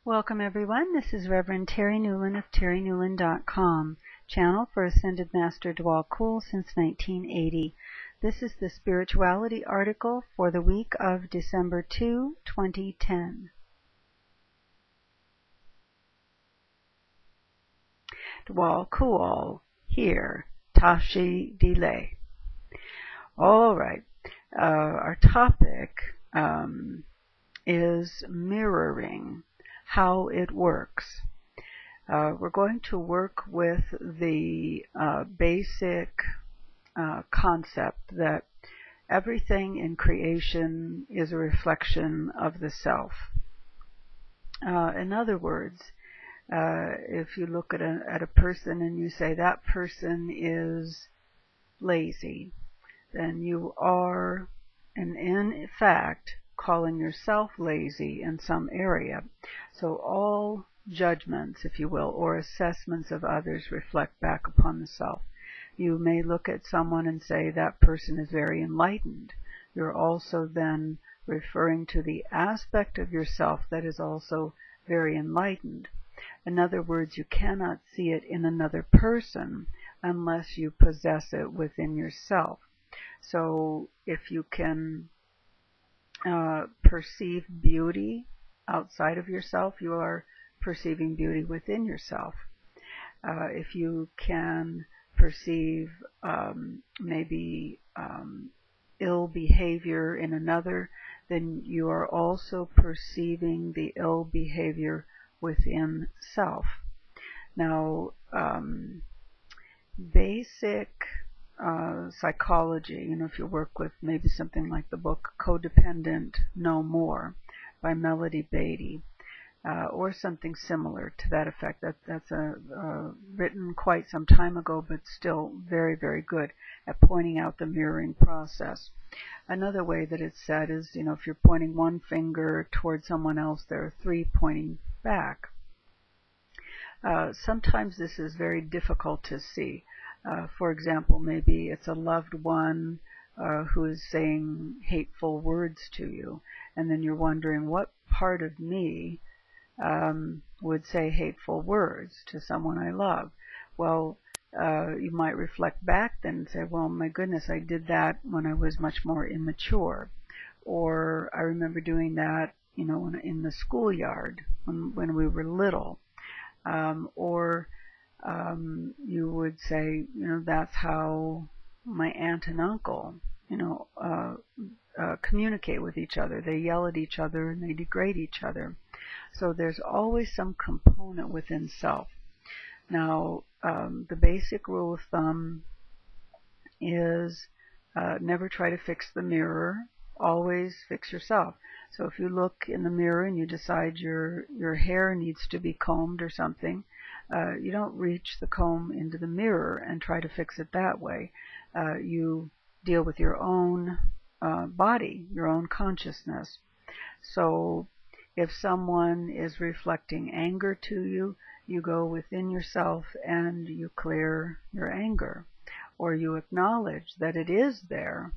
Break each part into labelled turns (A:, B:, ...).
A: Welcome everyone. This is Reverend Terry Newland of terrynewland.com, channel for Ascended Master Dwal Kul since 1980. This is the spirituality article for the week of December 2, 2010. Dwal Kul here, Tashi Delay. All right, our topic is mirroring. How it works. We're going to work with the basic concept that everything in creation is a reflection of the self. In other words, if you look at a person and you say that person is lazy, then you are, and in fact, calling yourself lazy in some area. So all judgments, if you will, or assessments of others reflect back upon the self. You may look at someone and say that person is very enlightened. You're also then referring to the aspect of yourself that is also very enlightened. In other words, you cannot see it in another person unless you possess it within yourself. So if you can perceive beauty outside of yourself, you are perceiving beauty within yourself. If you can perceive maybe ill behavior in another, then you are also perceiving the ill behavior within self. Now, basic psychology, if you work with maybe something like the book Codependent No More by Melody Beattie, or something similar to that effect. That's written quite some time ago, but still very, very good at pointing out the mirroring process. Another way that it's said is, if you're pointing one finger towards someone else, there are three pointing back. Sometimes this is very difficult to see. For example, maybe it's a loved one who is saying hateful words to you, and then you're wondering what part of me would say hateful words to someone I love. Well, you might reflect back then and say, well, my goodness, I did that when I was much more immature. Or I remember doing that, in the schoolyard when we were little. Or you would say, that's how my aunt and uncle, communicate with each other. They yell at each other and they degrade each other. So there's always some component within self. Now, the basic rule of thumb is never try to fix the mirror. Always fix yourself. So if you look in the mirror and you decide your hair needs to be combed or something, you don't reach the comb into the mirror and try to fix it that way. You deal with your own body, your own consciousness. So if someone is reflecting anger to you, you go within yourself and you clear your anger, or you acknowledge that it is there.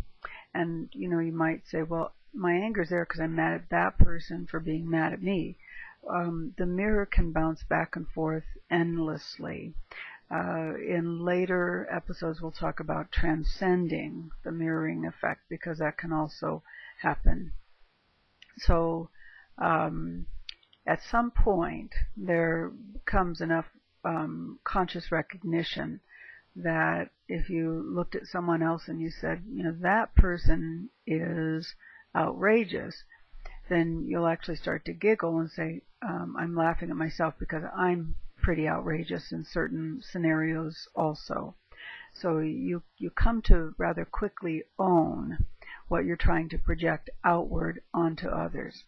A: And, you might say, well, my anger's there because I'm mad at that person for being mad at me. The mirror can bounce back and forth endlessly. In later episodes, we'll talk about transcending the mirroring effect, because that can also happen. So, at some point, there comes enough conscious recognition that if you looked at someone else and you said, that person is outrageous, then you'll actually start to giggle and say, I'm laughing at myself because I'm pretty outrageous in certain scenarios also. So you come to rather quickly own what you're trying to project outward onto others.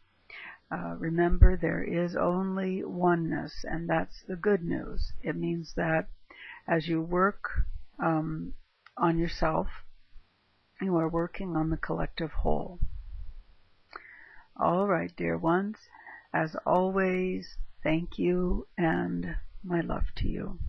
A: Remember, there is only oneness, and that's the good news. It means that as you work on yourself, you are working on the collective whole. All right, dear ones, as always, thank you and my love to you.